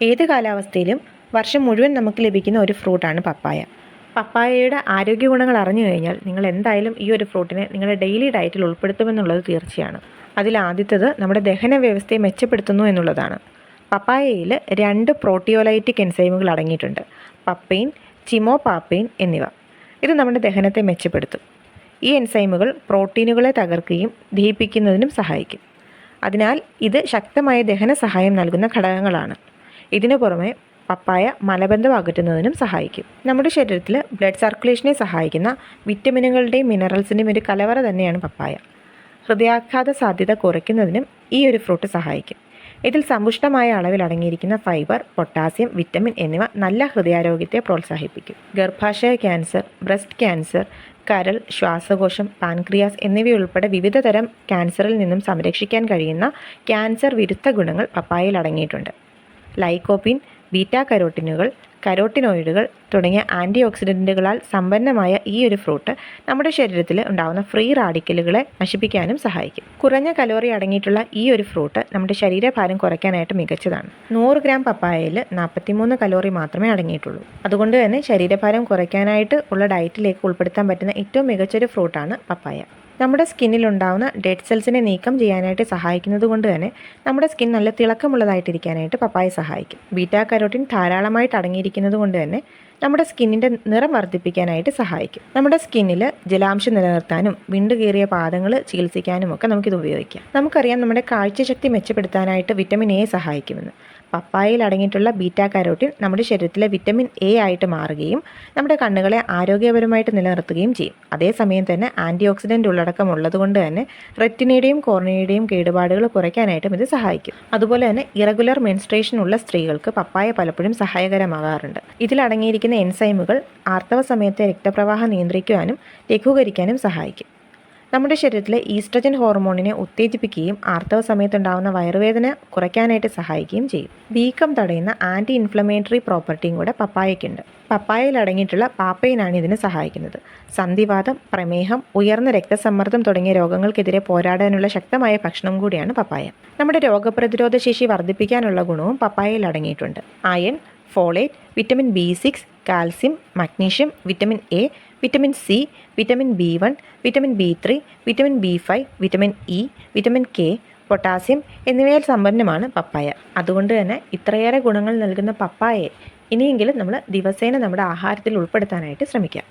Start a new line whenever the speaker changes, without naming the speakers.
ഏത് കാലാവസ്ഥയിലും വർഷം മുഴുവൻ നമുക്ക് ലഭിക്കുന്ന ഒരു ഫ്രൂട്ടാണ് പപ്പായ. പപ്പായയുടെ ആരോഗ്യ ഗുണങ്ങൾ അറിഞ്ഞു കഴിഞ്ഞാൽ നിങ്ങൾ എന്തായാലും ഈ ഒരു ഫ്രൂട്ടിനെ നിങ്ങളുടെ ഡെയിലി ഡയറ്റിൽ ഉൾപ്പെടുത്തുമെന്നുള്ളത് തീർച്ചയാണ്. അതിലാദ്യത്തേത് നമ്മുടെ ദഹന വ്യവസ്ഥയെ മെച്ചപ്പെടുത്തുന്നു എന്നുള്ളതാണ്. പപ്പായയിൽ 2 പ്രോട്ടിയോലൈറ്റിക് എൻസൈമുകൾ അടങ്ങിയിട്ടുണ്ട്, പപ്പെയിൻ, ചിമോപാപ്പെയിൻ എന്നിവ. ഇത് നമ്മുടെ ദഹനത്തെ മെച്ചപ്പെടുത്തും. ഈ എൻസൈമുകൾ പ്രോട്ടീനുകളെ തകർക്കുകയും ദഹിപ്പിക്കുന്നതിനും സഹായിക്കും. അതിനാൽ ഇത് ശക്തമായ ദഹന സഹായം നൽകുന്ന ഘടകങ്ങളാണ്. ഇതിനു പുറമെ പപ്പായ മലബന്ധം അകറ്റുന്നതിനും സഹായിക്കും. നമ്മുടെ ശരീരത്തിൽ ബ്ലഡ് സർക്കുലേഷനെ സഹായിക്കുന്ന വിറ്റമിനുകളുടെയും മിനറൽസിൻ്റെയും ഒരു കലവറ തന്നെയാണ് പപ്പായ. ഹൃദയാഘാത സാധ്യത കുറയ്ക്കുന്നതിനും ഈ ഒരു ഫ്രൂട്ട് സഹായിക്കും. ഇതിൽ സമ്പുഷ്ടമായ അളവിൽ അടങ്ങിയിരിക്കുന്ന ഫൈബർ, പൊട്ടാസ്യം, വിറ്റമിൻ എന്നിവ നല്ല ഹൃദയാരോഗ്യത്തെ പ്രോത്സാഹിപ്പിക്കും. ഗർഭാശയ ക്യാൻസർ, ബ്രസ്റ്റ് ക്യാൻസർ, കരൾ, ശ്വാസകോശം, പാൻക്രിയാസ് എന്നിവയുൾപ്പെടെ വിവിധ തരം ക്യാൻസറിൽ നിന്നും സംരക്ഷിക്കാൻ കഴിയുന്ന ക്യാൻസർ വിരുദ്ധ ഗുണങ്ങൾ പപ്പായയിൽ അടങ്ങിയിട്ടുണ്ട്. ലൈക്കോപ്പീൻ, ബീറ്റാ കരോട്ടിനുകൾ, കരോട്ടിനോയിഡുകൾ തുടങ്ങിയ ആൻറ്റി ഓക്സിഡൻറ്റുകളാൽ സമ്പന്നമായ ഈ ഒരു ഫ്രൂട്ട് നമ്മുടെ ശരീരത്തിൽ ഉണ്ടാകുന്ന ഫ്രീ റാഡിക്കലുകളെ നശിപ്പിക്കാനും സഹായിക്കും. കുറഞ്ഞ കലോറി അടങ്ങിയിട്ടുള്ള ഈ ഒരു ഫ്രൂട്ട് നമ്മുടെ ശരീരഭാരം കുറയ്ക്കാനായിട്ട് മികച്ചതാണ്. 100 ഗ്രാം പപ്പായയിൽ 43 കലോറി മാത്രമേ അടങ്ങിയിട്ടുള്ളൂ. അതുകൊണ്ട് തന്നെ ശരീരഭാരം കുറയ്ക്കാനായിട്ട് ഉള്ള ഡയറ്റിലേക്ക് ഉൾപ്പെടുത്താൻ പറ്റുന്ന ഏറ്റവും മികച്ചൊരു ഫ്രൂട്ടാണ് പപ്പായ. നമ്മുടെ സ്കിന്നിലുണ്ടാകുന്ന ഡെഡ് സെൽസിനെ നീക്കം ചെയ്യാനായിട്ട് സഹായിക്കുന്നത് കൊണ്ട് തന്നെ നമ്മുടെ സ്കിൻ നല്ല തിളക്കമുള്ളതായിട്ടിരിക്കാനായിട്ട് പപ്പായ സഹായിക്കും. ബീറ്റാ കരോട്ടിൻ ധാരാളമായിട്ട് അടങ്ങിയിരിക്കുന്നത് കൊണ്ട് തന്നെ നമ്മുടെ സ്കിന്നിൻ്റെ നിറം വർദ്ധിപ്പിക്കാനായിട്ട് സഹായിക്കും. നമ്മുടെ സ്കിന്നിൽ ജലാംശം നിലനിർത്താനും വിണ്ടുകീറിയ പാദങ്ങൾ ചികിത്സിക്കാനും ഒക്കെ നമുക്കിത് ഉപയോഗിക്കാം. നമുക്കറിയാം നമ്മുടെ കാഴ്ചശക്തി മെച്ചപ്പെടുത്താനായിട്ട് വിറ്റമിൻ എ സഹായിക്കുമെന്ന്. പപ്പായയിൽ അടങ്ങിയിട്ടുള്ള ബീറ്റാ കരോട്ടിൻ നമ്മുടെ ശരീരത്തിലെ വിറ്റമിൻ എ ആയിട്ട് മാറുകയും നമ്മുടെ കണ്ണുകളെ ആരോഗ്യപരമായിട്ട് നിലനിർത്തുകയും ചെയ്യും. അതേസമയം തന്നെ ആൻറ്റി ഓക്സിഡൻ്റ് ഉള്ളടക്കം ഉള്ളതുകൊണ്ട് തന്നെ റെറ്റിനയുടെയും കോർണിയയുടെയും കേടുപാടുകൾ കുറയ്ക്കാനായിട്ടും ഇത് സഹായിക്കും. അതുപോലെ തന്നെ ഇറഗുലർ മെൻസ്ട്രേഷൻ ഉള്ള സ്ത്രീകൾക്ക് പപ്പായ പലപ്പോഴും സഹായകരമാകാറുണ്ട്. ഇതിലടങ്ങിയിരിക്കുന്ന എൻസൈമുകൾ ആർത്തവ സമയത്തെ രക്തപ്രവാഹം നിയന്ത്രിക്കുവാനും ലഘൂകരിക്കാനും സഹായിക്കും. നമ്മുടെ ശരീരത്തിലെ ഈസ്ട്രജൻ ഹോർമോണിനെ ഉത്തേജിപ്പിക്കുകയും ആർത്തവ സമയത്തുണ്ടാകുന്ന വയറുവേദന കുറയ്ക്കാനായിട്ട് സഹായിക്കുകയും ചെയ്യും. വീക്കം തടയുന്ന ആൻറ്റി ഇൻഫ്ലമേറ്ററി പ്രോപ്പർട്ടിയും കൂടെ പപ്പായയ്ക്കുണ്ട്. പപ്പായയിൽ അടങ്ങിയിട്ടുള്ള പാപ്പയിനാണ് ഇതിന് സഹായിക്കുന്നത്. സന്ധിവാതം, പ്രമേഹം, ഉയർന്ന രക്തസമ്മർദ്ദം തുടങ്ങിയ രോഗങ്ങൾക്കെതിരെ പോരാടാനുള്ള ശക്തമായ ഭക്ഷണം കൂടിയാണ് പപ്പായ. നമ്മുടെ രോഗപ്രതിരോധ ശേഷി വർദ്ധിപ്പിക്കാനുള്ള ഗുണവും പപ്പായയിൽ അടങ്ങിയിട്ടുണ്ട്. Iron, folate, vitamin B6, calcium, magnesium, vitamin A, vitamin C, vitamin B1, vitamin B3, vitamin B5, vitamin E, vitamin K, potassium എന്നിവയാൽ സമ്പന്നമാണ് പപ്പായ. അതുകൊണ്ട് തന്നെ ഇത്രയേറെ ഗുണങ്ങൾ നൽകുന്ന പപ്പായയെ ഇനിയെങ്കിലും നമ്മൾ ദിവസേന നമ്മുടെ ആഹാരത്തിൽ ഉൾപ്പെടുത്താനായിട്ട് ശ്രമിക്കാം.